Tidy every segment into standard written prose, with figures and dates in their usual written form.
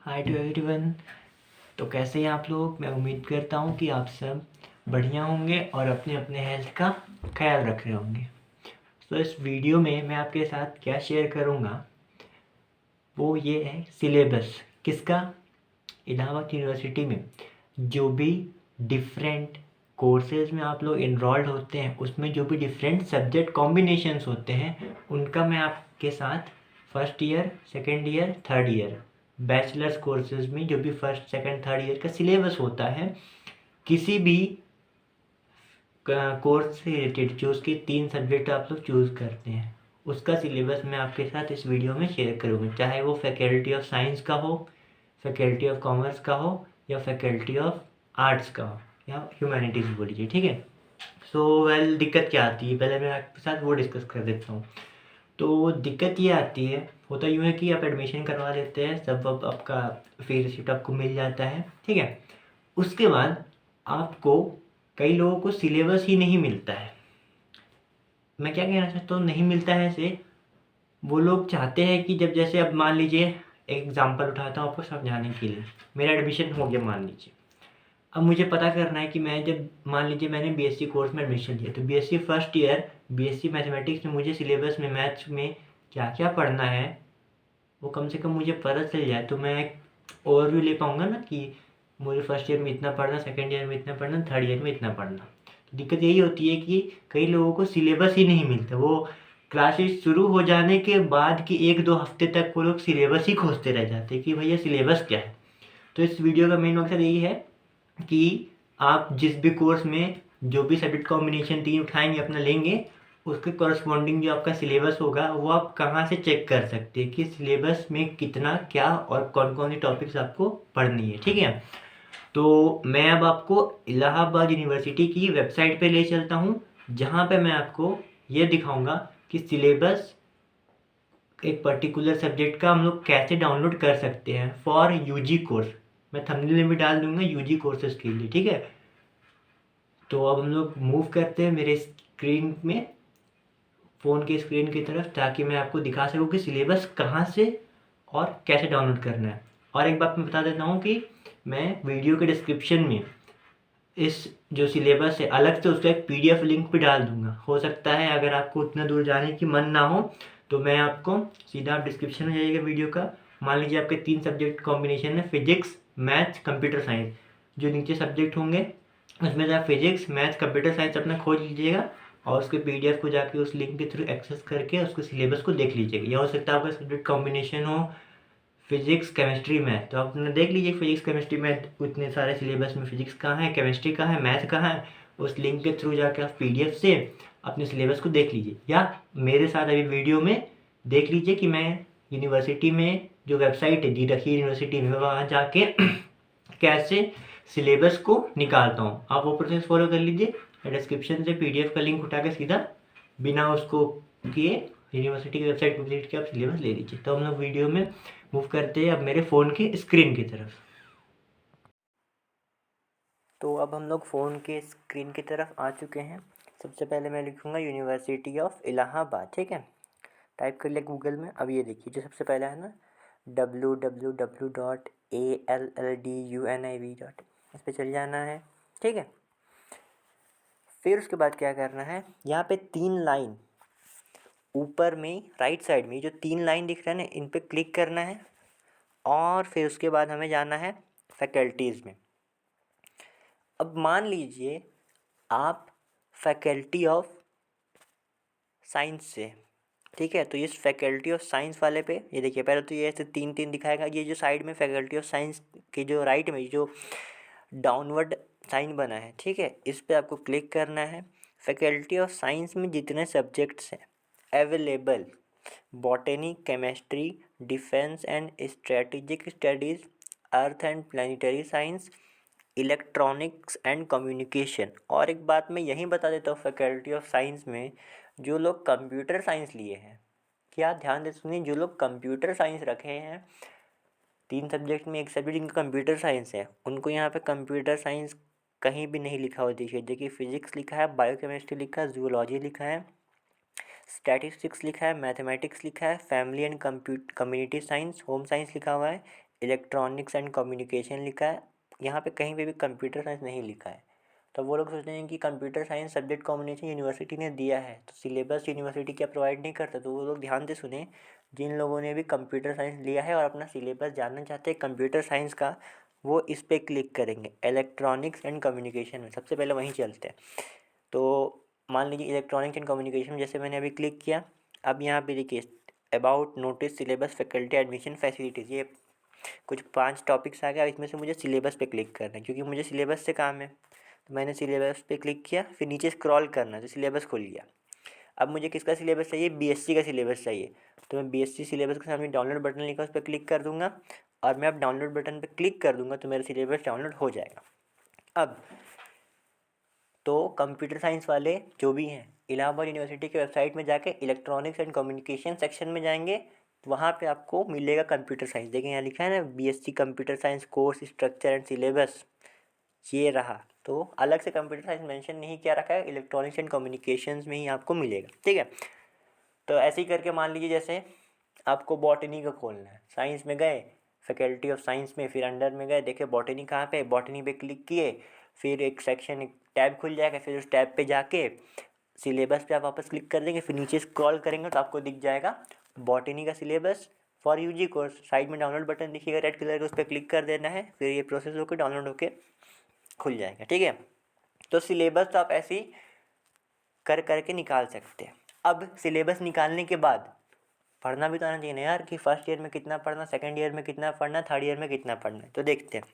Hi to everyone. तो कैसे हैं आप लोग? मैं उम्मीद करता हूँ कि आप सब बढ़िया होंगे और अपने अपने हेल्थ का ख्याल रख रहे होंगे। तो इस वीडियो में मैं आपके साथ क्या शेयर करूँगा वो ये है सिलेबस किसका। इलाहाबाद यूनिवर्सिटी में जो भी डिफरेंट कोर्सेज में आप लोग इनरोल्ड होते हैं उसमें जो भी डिफरेंट सब्जेक्ट कॉम्बिनेशंस होते हैं उनका मैं आपके साथ first year, second year, third year bachelors courses में जो भी फर्स्ट सेकेंड थर्ड ईयर का सिलेबस होता है किसी भी कोर्स से रिलेटेड जो उसके 3 सब्जेक्ट आप लोग चूज़ करते हैं उसका सिलेबस मैं आपके साथ इस वीडियो में शेयर करूँगा, चाहे वो फैकल्टी ऑफ साइंस का हो, फैकल्टी ऑफ कॉमर्स का हो या फैकल्टी ऑफ आर्ट्स का हो या ह्यूमैनिटीज़ बोलिए। ठीक है। सो वेल दिक्कत क्या आती है पहले मैं आपके साथ वो डिस्कस कर देता हूँ। तो दिक्कत ये आती है, होता यूँ है कि आप एडमिशन करवा लेते हैं, सब अब आपका फी रिसिप्ट आपको मिल जाता है। ठीक है। उसके बाद आपको कई लोगों को सिलेबस ही नहीं मिलता है। मैं क्या कहना चाहता हूँ नहीं मिलता है ऐसे, वो लोग चाहते हैं कि जब जैसे अब मान लीजिए एक एग्जांपल उठाता हूँ आपको समझाने के लिए। मेरा एडमिशन हो गया मान लीजिए, अब मुझे पता करना है कि मैं जब मान लीजिए मैंने बीएससी कोर्स में एडमिशन लिया तो BSc first year BSc mathematics में मुझे सिलेबस में मैथ्स में क्या क्या पढ़ना है वो कम से कम मुझे पता चल जाए तो मैं एक ओवरव्यू ले पाऊँगा ना कि मुझे फर्स्ट ईयर में इतना पढ़ना, सेकेंड ईयर में इतना पढ़ना, थर्ड ईयर में इतना पढ़ना। तो दिक्कत यही होती है कि कई लोगों को सिलेबस ही नहीं मिलता। वो क्लासेस शुरू हो जाने के बाद कि 1-2 हफ्ते तक वो लोग सिलेबस ही खोजते रह जाते हैं कि भैया सिलेबस क्या है। तो इस वीडियो का मेन मकसद यही है कि आप जिस भी कोर्स में जो भी सब्जेक्ट कॉम्बिनेशन 3 उठाएंगे अपना लेंगे उसके कॉरस्पॉन्डिंग जो आपका सिलेबस होगा वो आप कहाँ से चेक कर सकते हैं कि सिलेबस में कितना क्या और कौन कौन सी टॉपिक्स आपको पढ़नी है। ठीक है। तो मैं अब आपको इलाहाबाद यूनिवर्सिटी की वेबसाइट पे ले चलता हूँ जहाँ पे मैं आपको ये दिखाऊंगा कि सिलेबस एक पर्टिकुलर सब्जेक्ट का हम लोग कैसे डाउनलोड कर सकते हैं फॉर यूजी कोर्स। मैं थंबनेल में भी डाल दूंगा यूजी कोर्सेज के लिए। ठीक है। तो अब हम लोग मूव करते हैं मेरे स्क्रीन में, फ़ोन की स्क्रीन की तरफ, ताकि मैं आपको दिखा सकूँ कि सिलेबस कहाँ से और कैसे डाउनलोड करना है। और एक बात मैं बता देता हूँ कि मैं वीडियो के डिस्क्रिप्शन में इस जो सिलेबस है अलग से उसका एक पीडीएफ लिंक भी डाल दूंगा। हो सकता है अगर आपको उतना दूर जाने की मन ना हो तो मैं आपको सीधा आप डिस्क्रिप्शन में जाइएगा वीडियो का। मान लीजिए आपके 3 सब्जेक्ट कॉम्बिनेशन है, फिजिक्स, मैथ्स, कंप्यूटर साइंस। जो नीचे सब्जेक्ट होंगे उसमें से आप फिजिक्स, मैथ्स, कंप्यूटर साइंस अपना खोज लीजिएगा और उसके पीडीएफ को जाके उस लिंक के थ्रू एक्सेस करके उसके सिलेबस को देख लीजिएगा। या हो सकता है आपका सब्जेक्ट कॉम्बिनेशन हो फिजिक्स, केमिस्ट्री, मैथ, तो आप अपना देख लीजिए फिजिक्स, केमिस्ट्री, मैथ उतने सारे सिलेबस में फिजिक्स कहाँ है, केमिस्ट्री कहाँ है, मैथ कहाँ है। उस लिंक के थ्रू जाके आप पीडीएफ से अपने सिलेबस को देख लीजिए या मेरे साथ अभी वीडियो में देख लीजिए कि मैं यूनिवर्सिटी में जो वेबसाइट है दी रखी यूनिवर्सिटी में वहाँ जाके कैसे सिलेबस को निकालता हूँ। आप वो प्रोसेस फॉलो कर लीजिए। डिस्क्रिप्शन से पीडीएफ का लिंक उठा के सीधा बिना उसको किए यूनिवर्सिटी की वेबसाइट पर विजिट किए आप सिलेबस ले लीजिए। तो हम लोग वीडियो में मूव करते हैं अब मेरे फ़ोन के स्क्रीन की तरफ। तो अब हम लोग फ़ोन के स्क्रीन की तरफ आ चुके हैं। सबसे पहले मैं लिखूँगा यूनिवर्सिटी ऑफ इलाहाबाद। ठीक है। टाइप कर लिया गूगल में। अब ये देखिए जो सबसे पहला है ना www.alluniv. इस पर चल जाना है। ठीक है। फिर उसके बाद क्या करना है, यहाँ पे 3 लाइन ऊपर में राइट साइड में जो 3 लाइन दिख रहा है ना इन पे क्लिक करना है और फिर उसके बाद हमें जाना है फैकल्टीज़ में। अब मान लीजिए आप फैकल्टी ऑफ साइंस से, ठीक है, तो इस फैकल्टी ऑफ साइंस वाले पे ये देखिए पहले तो ये ऐसे 3-3 दिखाएगा। ये जो साइड में फैकल्टी ऑफ साइंस के जो राइट में जो डाउनवर्ड साइन बना है, ठीक है, इस पे आपको क्लिक करना है। फैकल्टी ऑफ साइंस में जितने सब्जेक्ट्स हैं available, botany, chemistry, defence and strategic studies, earth and planetary science, electronics and communication. और एक बात मैं यहीं बता देता हूँ, फैकल्टी ऑफ साइंस में जो लोग कंप्यूटर साइंस लिए हैं, क्या ध्यान दे सुनिए, जो लोग कंप्यूटर साइंस रखे हैं 3 सब्जेक्ट में एक सब्जेक्ट जिनका कंप्यूटर साइंस है उनको यहाँ पे कंप्यूटर साइंस कहीं भी नहीं लिखा हुआ देखिए फिजिक्स लिखा है, बायोकेमिस्ट्री लिखा है, जूलॉजी लिखा है, स्टैटिस्टिक्स लिखा है, मैथमेटिक्स लिखा है, family and community science, home science लिखा हुआ है, इलेक्ट्रॉनिक्स एंड कम्युनिकेशन लिखा है, यहाँ पे कहीं पे भी कंप्यूटर साइंस नहीं लिखा है। तो वो लोग सोचते हैं कि computer science subject combination university ने दिया है तो सिलेबस यूनिवर्सिटी क्या प्रोवाइड नहीं करता। तो वो लोग ध्यान से सुने, जिन लोगों ने भी कंप्यूटर साइंस लिया है और अपना सिलेबस जानना चाहते हैं कंप्यूटर साइंस का, वो इस पर क्लिक करेंगे इलेक्ट्रॉनिक्स एंड कम्युनिकेशन में। सबसे पहले वहीं चलते हैं। तो मान लीजिए इलेक्ट्रॉनिक्स एंड कम्युनिकेशन जैसे मैंने अभी क्लिक किया। अब यहाँ पे देखिए about notice syllabus faculty admission facilities, ये कुछ 5 टॉपिक्स आ गया। इसमें से मुझे सिलेबस पे क्लिक करना है क्योंकि मुझे सिलेबस से काम है। तो मैंने सिलेबस पे क्लिक किया, फिर नीचे स्क्रॉल करना है तो सिलेबस खुल गया। अब मुझे किसका सिलेबस चाहिए, बीएससी का सिलेबस चाहिए। तो मैं बीएससी सिलेबस के सामने डाउनलोड बटन लिखा उस पर क्लिक कर दूंगा और मैं अब डाउनलोड बटन पर क्लिक कर दूंगा तो मेरा सिलेबस डाउनलोड हो जाएगा। अब तो कंप्यूटर साइंस वाले जो भी हैं इलाहाबाद यूनिवर्सिटी की वेबसाइट में जाके इलेक्ट्रॉनिक्स एंड कम्युनिकेशन सेक्शन में जाएंगे, वहाँ पे आपको मिलेगा कंप्यूटर साइंस। देखिए यहाँ लिखा है ना BSc computer science course structure and syllabus, ये रहा। तो अलग से कंप्यूटर साइंस मेंशन नहीं किया रखा है, इलेक्ट्रॉनिक्स एंड कम्युनिकेशंस में ही आपको मिलेगा, ठीक है। तो ऐसे ही करके मान लीजिए जैसे आपको बॉटनी का खोलना है, साइंस में गए फैकल्टी ऑफ साइंस में, फिर अंडर में गए देखे बॉटनी कहाँ पे, बॉटनी पे क्लिक किए, फिर एक सेक्शन एक टैब खुल जाएगा, फिर उस टैब पे जाके सिलेबस पे आप वापस क्लिक कर देंगे, फिर नीचे स्क्रॉल करेंगे तो आपको दिख जाएगा बॉटनी का syllabus for UG course. Side में डाउनलोड बटन दिखिएगा रेड कलर का, उस पर क्लिक कर देना है, फिर ये प्रोसेस होकर डाउनलोड होकर खुल जाएगा, ठीक है। तो सिलेबस तो आप ऐसे ही कर करके निकाल सकते हैं। अब सिलेबस निकालने के बाद पढ़ना भी तो आना चाहिए ना यार कि फर्स्ट ईयर में कितना पढ़ना, सेकंड ईयर में कितना पढ़ना, थर्ड ईयर में कितना पढ़ना है। तो देखते हैं।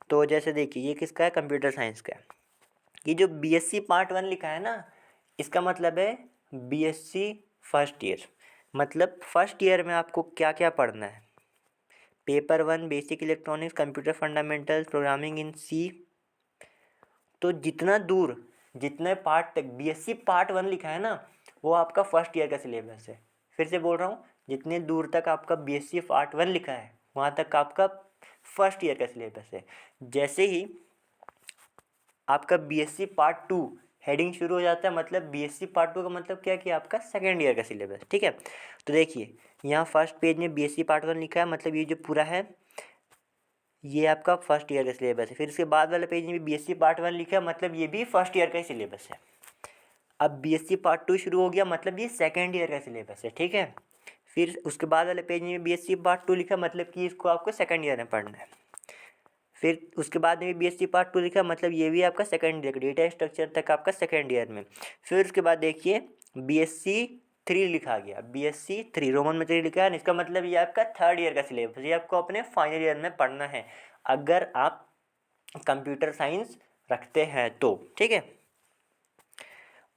तो जैसे देखिए ये किसका है, कंप्यूटर साइंस का है। ये जो बीएससी पार्ट 1 लिखा है ना, इसका मतलब है बीएससी फर्स्ट ईयर। मतलब फर्स्ट ईयर में आपको क्या क्या पढ़ना है, paper 1 basic electronics computer fundamentals programming in C. तो जितना दूर जितने पार्ट तक बीएससी पार्ट 1 लिखा है ना, वो आपका फर्स्ट ईयर का सिलेबस है। फिर से बोल रहा हूँ, जितने दूर तक आपका बीएससी पार्ट 1 लिखा है वहाँ तक आपका फर्स्ट ईयर का सिलेबस है। जैसे ही आपका बीएससी पार्ट 2 हेडिंग शुरू हो जाता है, मतलब बीएससी पार्ट 2 का मतलब क्या कि आपका सेकेंड ईयर का सिलेबस, ठीक है। तो देखिए यहाँ फर्स्ट पेज में बीएससी पार्ट 1 लिखा है, मतलब ये जो पूरा है ये आपका फर्स्ट ईयर का सिलेबस है। फिर इसके बाद वाले पेज में भी बीएससी पार्ट 1 लिखा है, मतलब ये भी फर्स्ट ईयर का ही सिलेबस है। अब बीएससी पार्ट 2 शुरू हो गया, मतलब ये सेकेंड ईयर का सिलेबस है, ठीक है। फिर उसके बाद वाले पेज में बीएससी पार्ट 2 लिखा, मतलब कि इसको आपको सेकेंड ईयर में पढ़ना है। फिर उसके बाद में बीएससी पार्ट 2 लिखा, मतलब ये भी आपका सेकेंड ईयर, डेटा स्ट्रक्चर तक आपका सेकेंड ईयर में। फिर उसके बाद देखिए बीएससी 3 लिखा गया, बीएससी 3 रोमन में 3 लिखा है, इसका मतलब ये आपका थर्ड ईयर का सिलेबस, ये आपको अपने फाइनल ईयर में पढ़ना है अगर आप कंप्यूटर साइंस रखते हैं तो, ठीक है।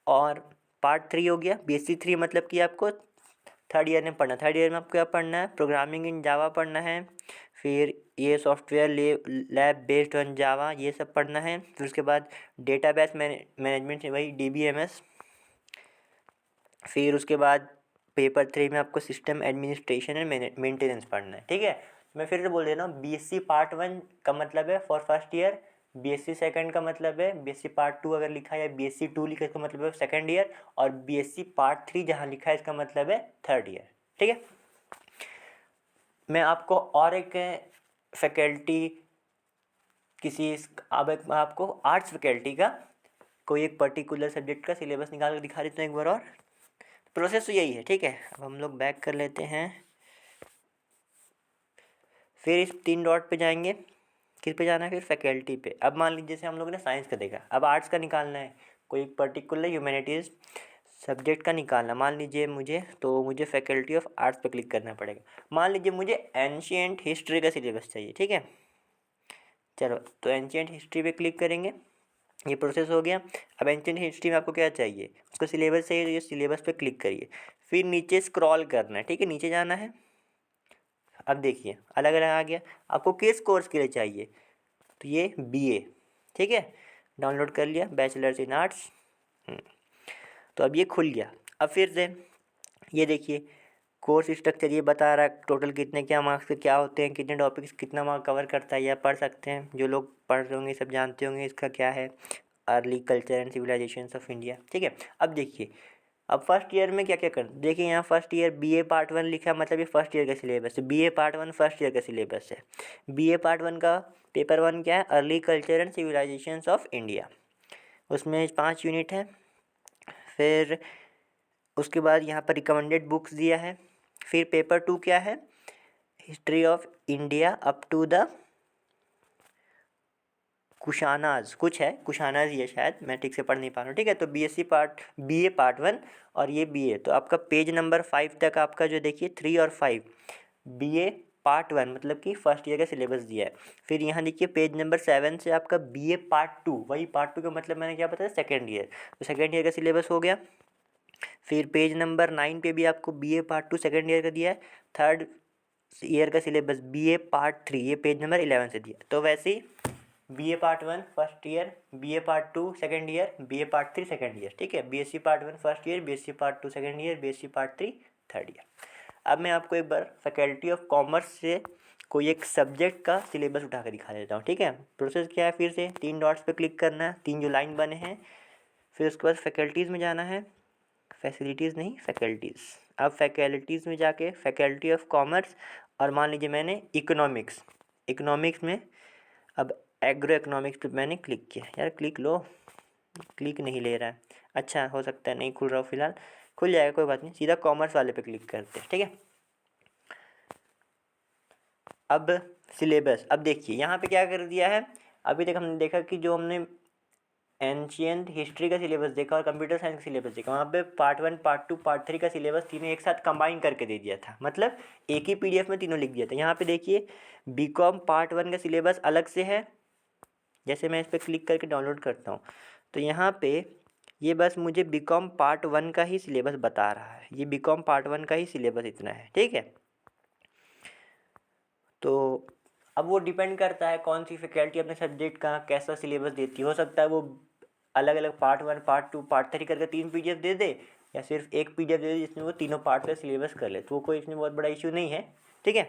और पार्ट 3 हो गया बीएससी 3, मतलब कि आपको थर्ड ईयर में पढ़ना। थर्ड ईयर में आपको क्या पढ़ना है, प्रोग्रामिंग इन जावा पढ़ना है, फिर ये software lab based on Java ये सब पढ़ना है। फिर उसके बाद डेटाबेस मैनेजमेंट से वही डीबीएमएस। फिर उसके बाद पेपर 3 में आपको सिस्टम एडमिनिस्ट्रेशन एंड मेंटेनेंस पढ़ना है, ठीक है। मैं फिर से बोल दे रहा हूँ, बीएससी पार्ट 1 का मतलब है for first year, BSc second का मतलब है बीएससी पार्ट 2 अगर लिखा है या बीएससी 2 लिखा है इसका मतलब है सेकंड ईयर, और बीएससी पार्ट 3 जहाँ लिखा है इसका मतलब है थर्ड ईयर, ठीक है। मैं आपको और एक फैकल्टी किसी अब एक आपको आर्ट्स फैकल्टी का कोई एक पर्टिकुलर सब्जेक्ट का सिलेबस निकाल कर दिखा देता हूँ एक बार और। प्रोसेस तो यही है, ठीक है। अब हम लोग बैक कर लेते हैं, फिर इस 3 डॉट पे जाएंगे, किस पे जाना है, फिर फैकल्टी पे। अब मान लीजिए जैसे हम लोगों ने साइंस का देखा, अब आर्ट्स का निकालना है, कोई एक पर्टिकुलर ह्यूमैनिटीज़ सब्जेक्ट का निकालना। मान लीजिए मुझे फैकल्टी ऑफ आर्ट्स पे क्लिक करना पड़ेगा। मान लीजिए मुझे एंशिएंट हिस्ट्री का सिलेबस चाहिए, ठीक है। चलो तो एंशिएंट हिस्ट्री पे क्लिक करेंगे, ये प्रोसेस हो गया। अब एंशिएंट हिस्ट्री में आपको क्या चाहिए, उसका सिलेबस चाहिए, तो ये सिलेबस पे क्लिक करिए, फिर नीचे स्क्रॉल करना है, ठीक है, नीचे जाना है। अब देखिए अलग अलग आ गया, आपको किस कोर्स के लिए चाहिए, तो ये बीए, ठीक है, डाउनलोड कर लिया बैचलर्स इन आर्ट्स। तो अब ये खुल गया। अब फिर से ये देखिए कोर्स स्ट्रक्चर ये बता रहा है टोटल कितने क्या मार्क्स के क्या होते हैं, कितने टॉपिक्स कितना मार्क कवर करता है, या पढ़ सकते हैं, जो लोग पढ़ रहे होंगे सब जानते होंगे इसका क्या है, early culture and civilisations of India, ठीक है। अब देखिए अब फर्स्ट ईयर में क्या क्या करना, देखिए यहाँ फर्स्ट ईयर BA पार्ट 1 लिखा है, मतलब ये फर्स्ट ईयर का सिलेबस है। BA पार्ट 1 फर्स्ट ईयर का सिलेबस है। BA पार्ट 1 का पेपर 1 क्या है, early culture and civilisations of India, उसमें 5 यूनिट है। फिर उसके बाद यहाँ पर रिकमेंडेड बुक्स दिया है। फिर पेपर 2 क्या है, history of India up to the Kushanas, कुछ है कुशानाज ही है शायद, मैं ठीक से पढ़ नहीं पा रहा हूँ, ठीक है। तो BA पार्ट 1 और ये BA, तो आपका पेज नंबर 5 तक आपका जो देखिए 3 और 5 BA पार्ट 1 मतलब कि फर्स्ट ईयर का सिलेबस दिया है। फिर यहाँ देखिए पेज नंबर 7 से आपका BA पार्ट 2, वही पार्ट 2 का मतलब मैंने क्या बताया, सेकेंड ईयर, तो सेकेंड ईयर का सिलेबस हो गया। फिर पेज नंबर 9 पे भी आपको BA पार्ट 2 सेकेंड ईयर का दिया है। थर्ड ईयर का सिलेबस BA पार्ट 3, ये पेज नंबर 11 से दिया। तो वैसे ही BA part 1 first year, BA part 2 second year, BA part 3 second year, ठीक है। BSc part 1 first year, BSc part 2 second year, BSc part 3 third year. अब मैं आपको एक बार फैकल्टी ऑफ कॉमर्स से कोई एक सब्जेक्ट का सिलेबस उठा कर दिखा देता हूँ, ठीक है। प्रोसेस क्या है, फिर से 3 डॉट्स पे क्लिक करना है, 3 जो लाइन बने हैं, फिर उसके बाद फैकल्टीज़ में जाना है, फैसिलिटीज़ नहीं फैकल्टीज़। अब फैकल्टीज़ में जाके फैकल्टी ऑफ कॉमर्स, और मान लीजिए मैंने इकोनॉमिक्स में अब एग्रो इकोनॉमिक्स पे मैंने क्लिक किया। यार क्लिक लो, क्लिक नहीं ले रहा है, अच्छा हो सकता है नहीं खुल रहा हो, फिलहाल खुल जाएगा कोई बात नहीं। सीधा कॉमर्स वाले पे क्लिक करते हैं, ठीक है। अब सिलेबस, अब देखिए यहाँ पे क्या कर दिया है, अभी तक हमने देखा कि जो हमने एंशियंट हिस्ट्री का सिलेबस देखा और कंप्यूटर साइंस का सिलेबस देखा, वहाँ पे पार्ट 1 पार्ट 2 पार्ट 3 का सिलेबस तीनों एक साथ कंबाइन करके दे दिया था, मतलब एक ही PDF में तीनों लिख दिया था। यहाँ पे देखिए BCom पार्ट 1 का सिलेबस अलग से है, जैसे मैं इस पर क्लिक करके डाउनलोड करता हूँ तो यहाँ पे ये बस मुझे BCom पार्ट 1 का ही सिलेबस बता रहा है, ये BCom पार्ट 1 का ही सिलेबस इतना है, ठीक है। तो अब वो डिपेंड करता है कौन सी फैकल्टी अपने सब्जेक्ट का कैसा सिलेबस देती है। हो सकता है वो अलग अलग पार्ट 1 पार्ट 2 पार्ट 3 करके 3 PDF दे दे, या सिर्फ एक PDF दे दे जिसमें वो तीनों पार्ट का सिलेबस कर ले, तो वो कोई इसमें बहुत बड़ा इशू नहीं है, ठीक है।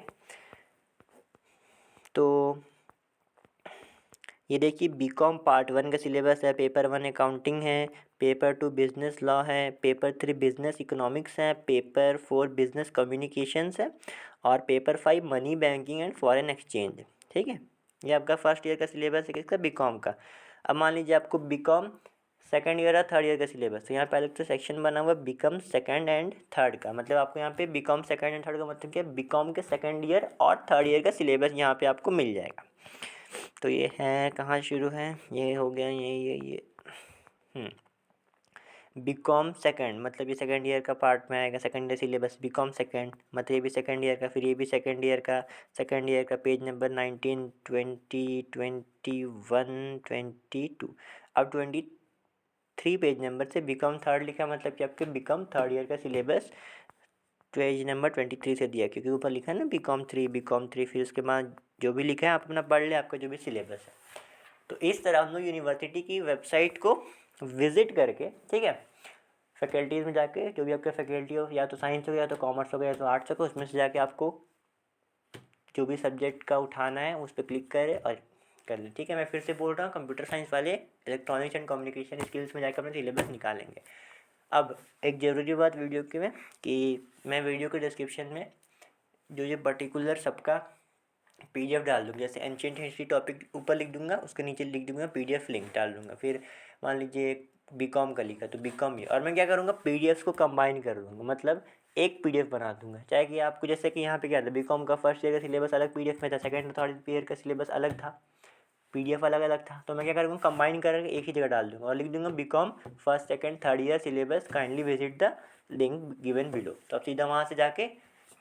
तो ये देखिए BCom पार्ट 1 का सिलेबस है, पेपर 1 अकाउंटिंग है, पेपर 2 बिजनेस लॉ है, पेपर 3 बिजनेस इकोनॉमिक्स है, पेपर 4 बिजनेस कम्युनिकेशंस है, और paper 5 money banking and foreign exchange, ठीक है। ये आपका फर्स्ट ईयर का सिलेबस है किसका, BCom का। अब मान लीजिए आपको BCom सेकेंड ईयर और थर्ड ईयर का सिलेबस, तो यहाँ पे अलग से सेक्शन बना हुआ BCom सेकेंड एंड थर्ड का, मतलब आपको यहाँ पे BCom सेकेंड एंड थर्ड का मतलब क्या, BCom के सेकेंड ईयर और थर्ड ईयर का सिलेबस यहाँ पे आपको मिल जाएगा। तो ये है कहाँ शुरू है, ये हो गया ये BCom सेकेंड, मतलब ये सेकेंड ईयर का पार्ट में आएगा, second year syllabus BCom second, मतलब ये भी सेकेंड ईयर का, फिर ये भी सेकेंड ईयर का पेज नंबर 19 20 21 22। अब 23 पेज नंबर से BCom थर्ड लिखा, मतलब कि आपके BCom थर्ड ईयर का सिलेबस पेज नंबर 23 से दिया, क्योंकि ऊपर लिखा है ना BCom 3, फिर उसके बाद जो भी लिखा है आप अपना पढ़ ले, आपका जो भी सिलेबस है। तो इस तरह हम लोग यूनिवर्सिटी की वेबसाइट को विज़िट करके, ठीक है, फैकल्टीज़ में जाके जो भी आपका फैकल्टी हो, या तो साइंस हो या तो कॉमर्स हो या तो आर्ट्स हो, उसमें से जाके आपको जो भी सब्जेक्ट का उठाना है उस पर क्लिक करें और कर लें, ठीक है। मैं फिर से बोल रहा हूँ, कंप्यूटर साइंस वाले इलेक्ट्रॉनिक्स एंड कम्युनिकेशन स्किल्स में जाकर अपना सिलेबस निकालेंगे। अब एक ज़रूरी बात वीडियो के में कि मैं वीडियो के डिस्क्रिप्शन में जो ये पर्टिकुलर सबका PDF डाल दूँगा, जैसे एंशिएंट हिस्ट्री टॉपिक ऊपर लिख दूँगा, उसके नीचे लिख दूँगा PDF लिंक डाल दूँगा। फिर मान लीजिए BCom का लिखा तो BCom ही, और मैं क्या करूँगा PDFs को कंबाइन कर दूँगा, मतलब एक PDF बना दूँगा। चाहे कि आपको जैसे कि यहाँ पे क्या था, BCom का फर्स्ट ईयर का सिलेबस अलग PDF में था, सेकेंड और थर्ड ईयर का सिलेबस अलग था, PDF अलग अलग था, तो मैं क्या करूँगा कंबाइन करके एक ही जगह डाल दूँगा और लिख दूँगा BCom first second third year syllabus, kindly visit the link given below. तो अब सीधा वहाँ से जाके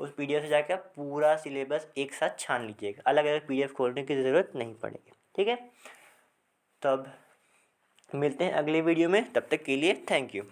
उस PDF से जाके आप पूरा सिलेबस एक साथ छान लीजिएगा, अलग अलग PDF खोलने की ज़रूरत नहीं पड़ेगी, ठीक है। तो अब मिलते हैं अगले वीडियो में, तब तक के लिए थैंक यू।